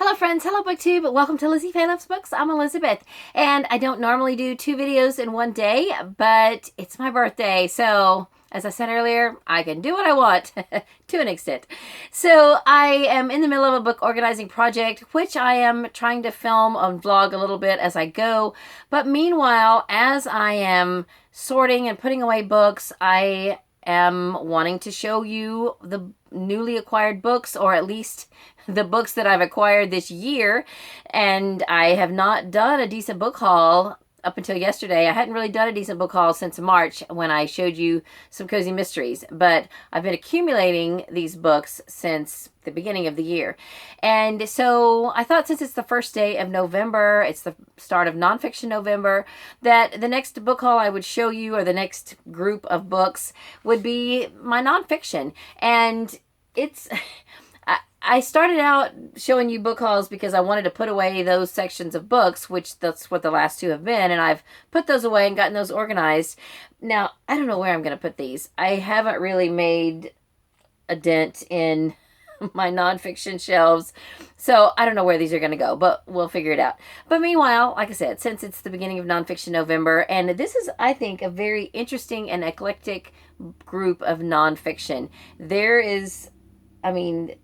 Hello friends, hello booktube, welcome to Lizzie Faye Loves Books. I'm Elizabeth, and I don't normally do 2 videos in one day, but it's my birthday, so as I said earlier, I can do what I want to an extent. So I am in the middle of a book organizing project, which I am trying to film and vlog a little bit as I go, but meanwhile, as I am sorting and putting away books, I am wanting to show you the newly acquired books, or at least the books that I've acquired this year. And I have not done a decent book haul up until yesterday. I hadn't really done a decent book haul since March when I showed you some cozy mysteries, but I've been accumulating these books since the beginning of the year. And so I thought, since it's the first day of November, it's the start of Nonfiction November, that the next book haul I would show you, or the next group of books, would be my nonfiction. And it's I started out showing you book hauls because I wanted to put away those sections of books, which that's what the last 2 have been, and I've put those away and gotten those organized. Now, I don't know where I'm going to put these. I haven't really made a dent in my nonfiction shelves, so I don't know where these are going to go, but we'll figure it out. But meanwhile, like I said, since it's the beginning of Nonfiction November, and this is, I think, a very interesting and eclectic group of nonfiction. There is, I mean,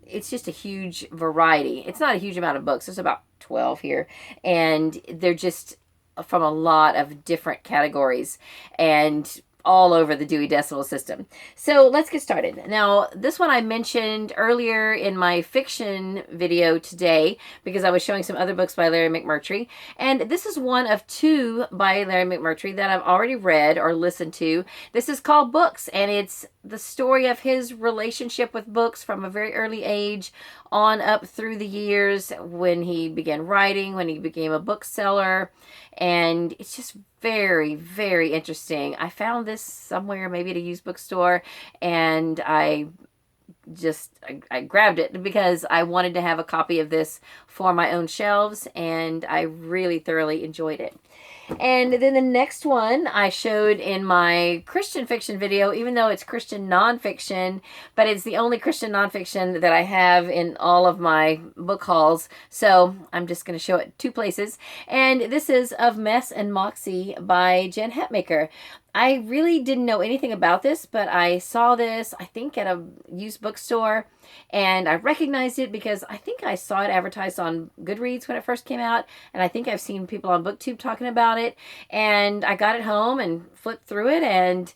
it's just a huge variety. It's not a huge amount of books. There's about 12 here, and they're just from a lot of different categories and all over the Dewey Decimal System. So let's get started. Now, this one I mentioned earlier in my fiction video today because I was showing some other books by Larry McMurtry. And this is one of 2 by Larry McMurtry that I've already read or listened to. This is called Books, and it's the story of his relationship with books from a very early age on up through the years, when he began writing, when he became a bookseller. And it's just very, very interesting. I found this somewhere, maybe at a used bookstore, and I grabbed it because I wanted to have a copy of this for my own shelves, and I really thoroughly enjoyed it. And then the next one I showed in my Christian fiction video, even though it's Christian nonfiction, but it's the only Christian nonfiction that I have in all of my book hauls. So I'm just going to show it 2 places. And this is Of Mess and Moxie by Jen Hetmaker. I really didn't know anything about this, but I saw this, I think, at a used bookstore, and I recognized it because I think I saw it advertised on Goodreads when it first came out, and I think I've seen people on BookTube talking about it, and I got it home and flipped through it and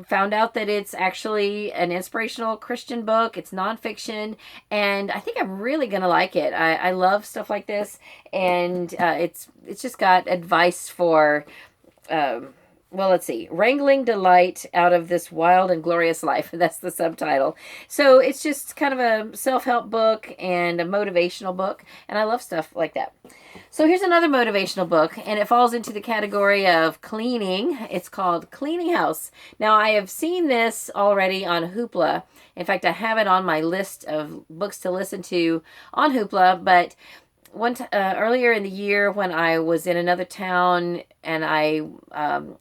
found out that it's actually an inspirational Christian book. It's nonfiction, and I think I'm really going to like it. I love stuff like this, and it's just got advice for... well, let's see. Wrangling delight out of this wild and glorious life. That's the subtitle. So it's just kind of a self-help book and a motivational book. And I love stuff like that. So here's another motivational book, and it falls into the category of cleaning. It's called Cleaning House. Now, I have seen this already on Hoopla. In fact, I have it on my list of books to listen to on Hoopla, but earlier in the year, when I was in another town and I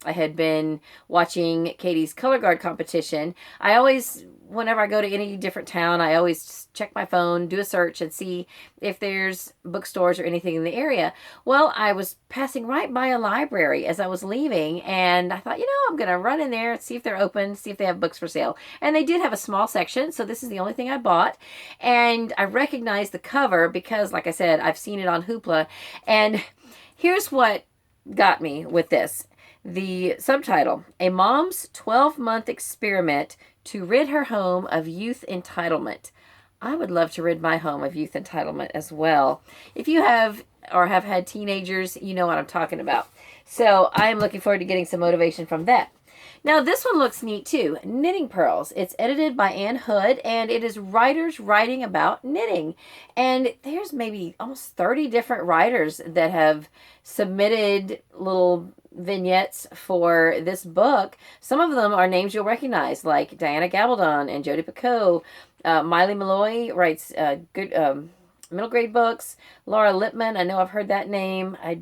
had been watching Katie's color guard competition, I always, whenever I go to any different town, I always check my phone, do a search, and see if there's bookstores or anything in the area. Well, I was passing right by a library as I was leaving, and I thought, I'm going to run in there and see if they're open, see if they have books for sale. And they did have a small section, so this is the only thing I bought. And I recognized the cover because, like I said, I've seen it on Hoopla. And here's what got me with this. The subtitle: A Mom's 12-Month Experiment to Rid Her Home of Youth Entitlement. I would love to rid my home of youth entitlement as well. If you have or have had teenagers, you know what I'm talking about. So I am looking forward to getting some motivation from that. Now, this one looks neat too. Knitting Pearls. It's edited by Ann Hood, and it is writers writing about knitting. And there's maybe almost 30 different writers that have submitted little vignettes for this book. Some of them are names you'll recognize, like Diana Gabaldon and Jodi Picoult. Miley Malloy writes good middle grade books. Laura Lippman, I know I've heard that name. I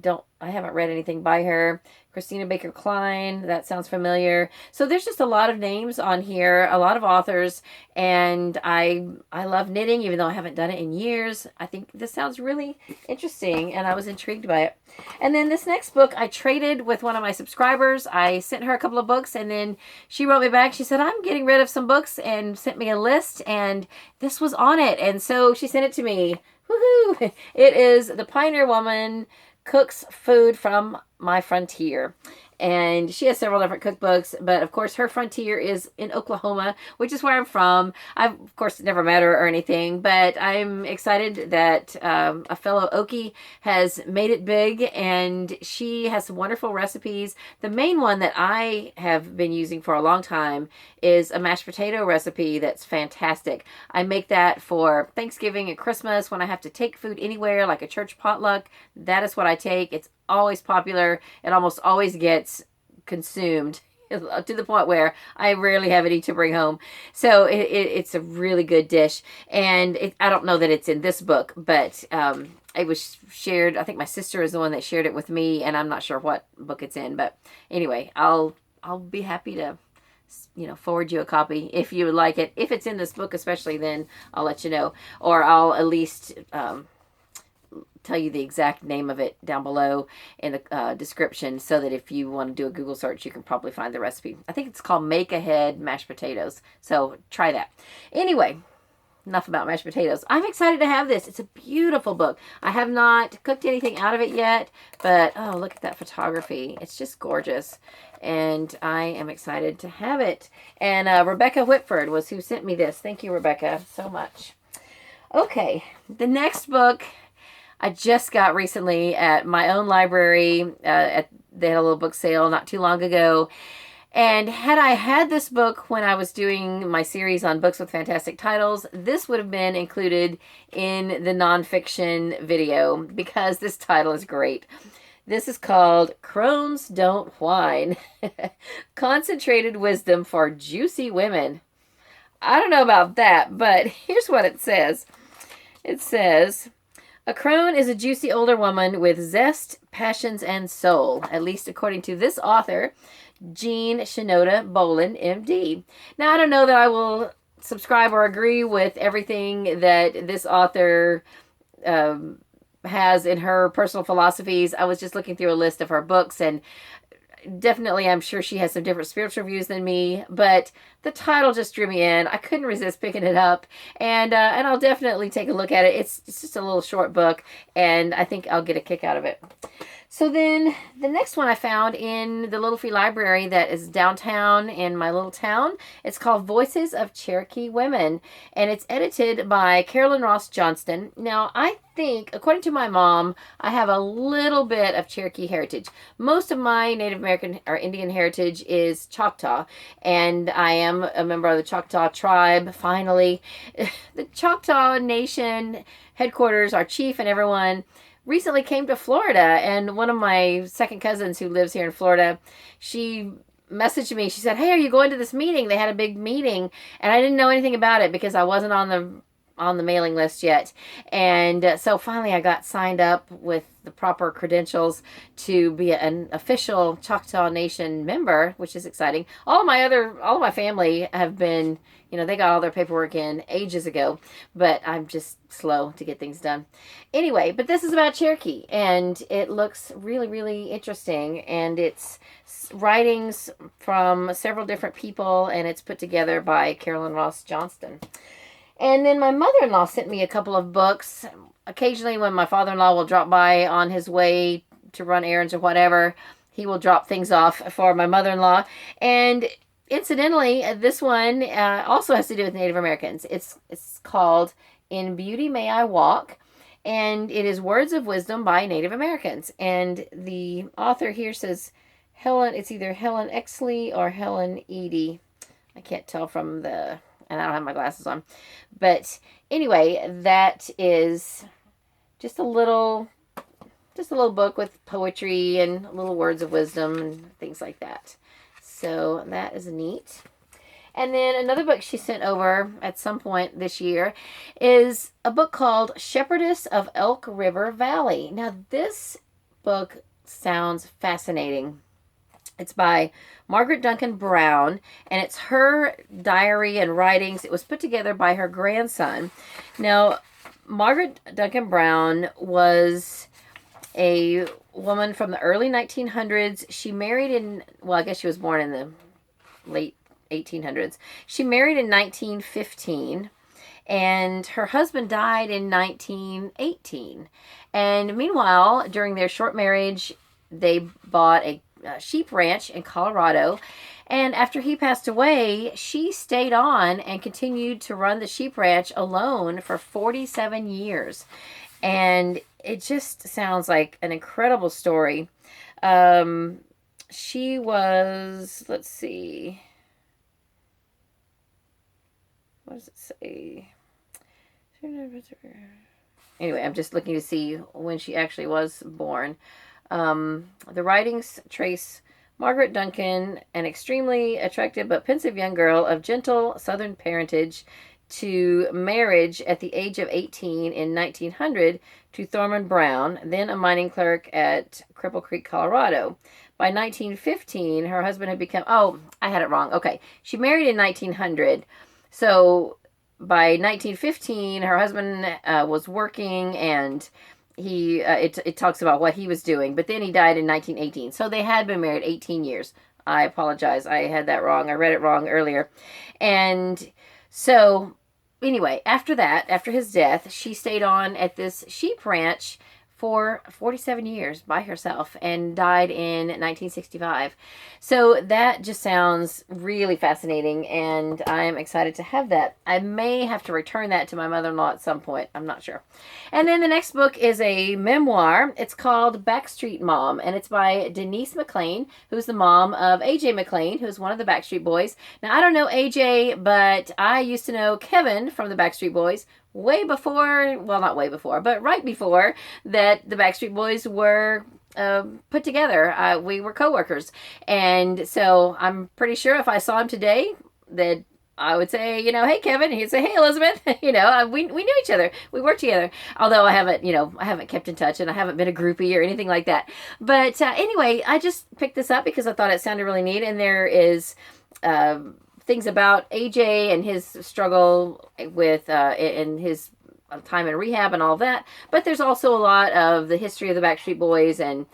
I haven't read anything by her. Christina Baker Klein, that sounds familiar. So there's just a lot of names on here, a lot of authors, and I love knitting, even though I haven't done it in years. I think this sounds really interesting, and I was intrigued by it. And then this next book I traded with one of my subscribers. I sent her a couple of books, and then she wrote me back. She said, I'm getting rid of some books, and sent me a list, and this was on it. And so she sent it to me. Woohoo! It is The Pioneer Woman Cooks Food from My Frontier. And she has several different cookbooks, but of course her frontier is in Oklahoma, which is where I'm from. I've, of course, never met her or anything, but I'm excited that a fellow Okie has made it big, and she has some wonderful recipes. The main one that I have been using for a long time is a mashed potato recipe that's fantastic. I make that for Thanksgiving and Christmas when I have to take food anywhere, like a church potluck. That is what I take. It's always popular. It almost always gets consumed to the point where I rarely have any to bring home. So it's a really good dish. And I don't know that it's in this book, but it was shared. I think my sister is the one that shared it with me, and I'm not sure what book it's in. But anyway, I'll be happy to forward you a copy if you would like it. If it's in this book especially, then I'll let you know. Or I'll at least tell you the exact name of it down below in the description, so that if you want to do a Google search, you can probably find the recipe. I think it's called Make Ahead Mashed Potatoes. So try that. Anyway, enough about mashed potatoes. I'm excited to have this. It's a beautiful book. I have not cooked anything out of it yet, but oh, look at that photography. It's just gorgeous. And I am excited to have it. And Rebecca Whitford was who sent me this. Thank you, Rebecca, so much. Okay, the next book I just got recently at my own library. They had a little book sale not too long ago. And had I had this book when I was doing my series on books with fantastic titles, this would have been included in the nonfiction video because this title is great. This is called Crones Don't Whine. Concentrated Wisdom for Juicy Women. I don't know about that, but here's what it says. It says, a crone is a juicy older woman with zest, passions, and soul, at least according to this author, Jean Shinoda Bolin, MD. Now, I don't know that I will subscribe or agree with everything that this author has in her personal philosophies. I was just looking through a list of her books, and definitely I'm sure she has some different spiritual views than me, but the title just drew me in. I couldn't resist picking it up, and I'll definitely take a look at it. It's just a little short book, and I think I'll get a kick out of it. So then the next one I found in the little free library that is downtown in my little town. It's called Voices of Cherokee Women, and it's edited by Carolyn Ross Johnston. Now, I think, according to my mom, I have a little bit of Cherokee heritage. Most of my Native American or Indian heritage is Choctaw, and I am a member of the Choctaw tribe, finally. The Choctaw Nation headquarters, our chief and everyone, recently came to Florida, and one of my second cousins who lives here in Florida, she messaged me. She said, hey, are you going to this meeting? They had a big meeting, and I didn't know anything about it because I wasn't on the mailing list yet. And so finally I got signed up with the proper credentials to be an official Choctaw Nation member, which is exciting. All of my family have been, they got all their paperwork in ages ago, but I'm just slow to get things done. Anyway, but this is about Cherokee, and it looks really, really interesting, and it's writings from several different people, and it's put together by Carolyn Ross Johnston. And then my mother-in-law sent me a couple of books. Occasionally when my father-in-law will drop by on his way to run errands or whatever, he will drop things off for my mother-in-law. And incidentally, this one also has to do with Native Americans. It's called In Beauty May I Walk, and it is Words of Wisdom by Native Americans. And the author here says it's either Helen Exley or Helen Eady. I can't tell from and I don't have my glasses on. But anyway, that is just a little book with poetry and little words of wisdom and things like that. So that is neat. And then another book she sent over at some point this year is a book called Shepherdess of Elk River Valley. Now, this book sounds fascinating. It's by Margaret Duncan Brown, and it's her diary and writings. It was put together by her grandson. Now, Margaret Duncan Brown was a woman from the early 1900s. She married in, well, I guess she was born in the late 1800s. She married in 1915, and her husband died in 1918. And meanwhile, during their short marriage, they bought a sheep ranch in Colorado. And after he passed away, she stayed on and continued to run the sheep ranch alone for 47 years. And it just sounds like an incredible story. She was, let's see, what does it say? Anyway, I'm just looking to see when she actually was born. The writings trace Margaret Duncan, an extremely attractive but pensive young girl of gentle Southern parentage, to marriage at the age of 18 in 1900 to Thurman Brown, then a mining clerk at Cripple Creek, Colorado. By 1915, her husband had become, oh, I had it wrong. Okay. She married in 1900. So by 1915, her husband was working, and it talks about what he was doing, but then he died in 1918. So they had been married 18 years. I apologize. I had that wrong. I read it wrong earlier. And so anyway, after that, after his death, she stayed on at this sheep ranch for 47 years by herself and died in 1965. So that just sounds really fascinating, and I'm excited to have that. I may have to return that to my mother-in-law at some point. I'm not sure. And then the next book is a memoir. It's called Backstreet Mom, and it's by Denise McLean, who's the mom of AJ McLean, who's one of the Backstreet Boys. Now, I don't know AJ, but I used to know Kevin from the Backstreet Boys way before, well, not way before, but right before that the Backstreet Boys were put together. We were co-workers. And so I'm pretty sure if I saw him today, that I would say, hey, Kevin. He'd say, hey, Elizabeth. We knew each other. We worked together. Although I haven't kept in touch, and I haven't been a groupie or anything like that. But anyway, I just picked this up because I thought it sounded really neat. And there is things about AJ and his struggle with and his time in rehab and all that. But there's also a lot of the history of the Backstreet Boys and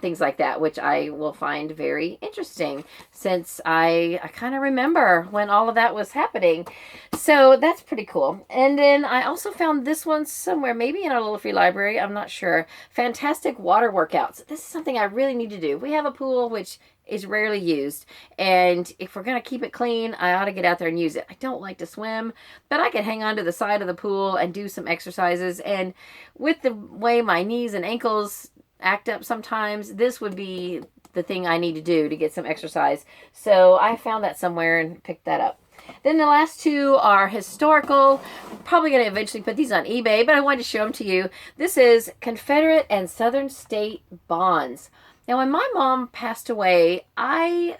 things like that, which I will find very interesting, since I kind of remember when all of that was happening. So that's pretty cool. And then I also found this one somewhere, maybe in our little free library, I'm not sure. Fantastic Water Workouts. This is something I really need to do. We have a pool which is rarely used, and if we're going to keep it clean, I ought to get out there and use it. I don't like to swim, but I can hang on to the side of the pool and do some exercises. And with the way my knees and ankles act up sometimes, this would be the thing I need to do to get some exercise. So I found that somewhere and picked that up. Then the last two are historical. I'm probably going to eventually put these on eBay, but I wanted to show them to you. This is Confederate and Southern State Bonds. Now, when my mom passed away, I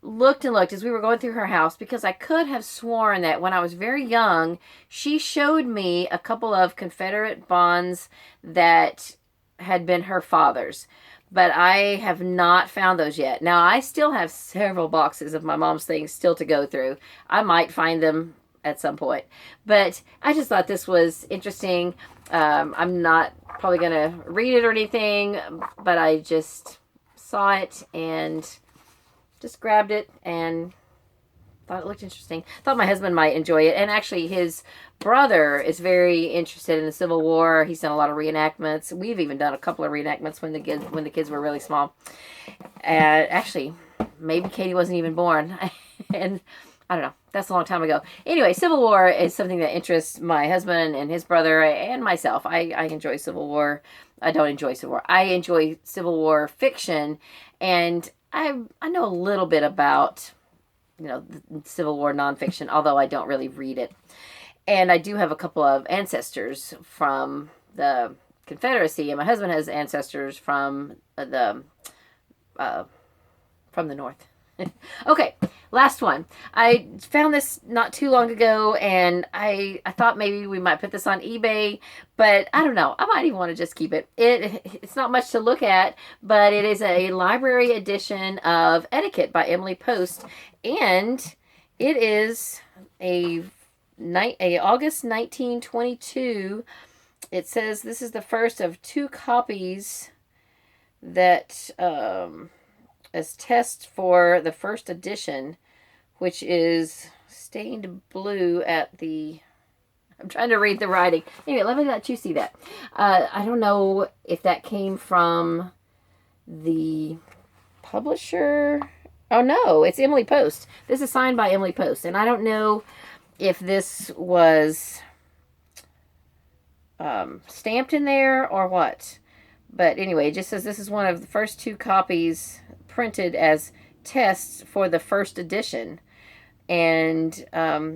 looked and looked as we were going through her house, because I could have sworn that when I was very young, she showed me a couple of Confederate bonds that had been her father's. But I have not found those yet. Now, I still have several boxes of my mom's things still to go through. I might find them at some point. But I just thought this was interesting. I'm not probably going to read it or anything, but I just saw it and just grabbed it and thought it looked interesting. Thought my husband might enjoy it. And actually, his brother is very interested in the Civil War. He's done a lot of reenactments. We've even done a couple of reenactments when the kids were really small. Actually, maybe Katie wasn't even born. And I don't know. That's a long time ago. Anyway, Civil War is something that interests my husband and his brother and myself. I enjoy Civil War. I don't enjoy Civil War. I enjoy Civil War fiction, and I know a little bit about the Civil War nonfiction, although I don't really read it. And I do have a couple of ancestors from the Confederacy, and my husband has ancestors from the North. Okay, last one. I found this not too long ago, and I thought maybe we might put this on eBay, but I don't know. I might even want to just keep it. It's not much to look at, but it is a library edition of Etiquette by Emily Post, and it is a August 1922. It says this is the first of 2 copies that as test for the first edition, which is stained blue at the... I'm trying to read the writing. Anyway, let me let you see that. I don't know if that came from the publisher. Oh, no, it's Emily Post. This is signed by Emily Post, and I don't know if this was stamped in there or what. But anyway, it just says this is one of the first 2 copies printed as tests for the first edition. And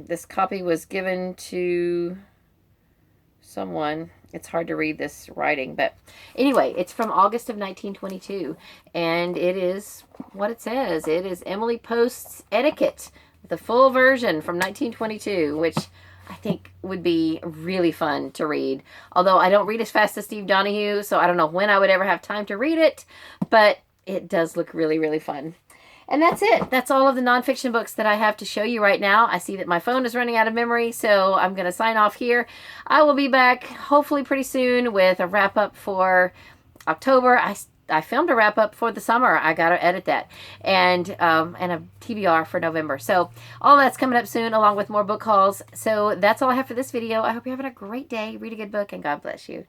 this copy was given to someone. It's hard to read this writing, but anyway, it's from August of 1922, and it is what it says. It is Emily Post's Etiquette, the full version from 1922, which I think would be really fun to read. Although I don't read as fast as Steve Donahue, so I don't know when I would ever have time to read it, but it does look really, really fun. And that's it. That's all of the nonfiction books that I have to show you right now. I see that my phone is running out of memory, so I'm going to sign off here. I will be back hopefully pretty soon with a wrap-up for October. I filmed a wrap-up for the summer. I got to edit that. And a TBR for November. So all that's coming up soon, along with more book hauls. So that's all I have for this video. I hope you're having a great day. Read a good book, and God bless you.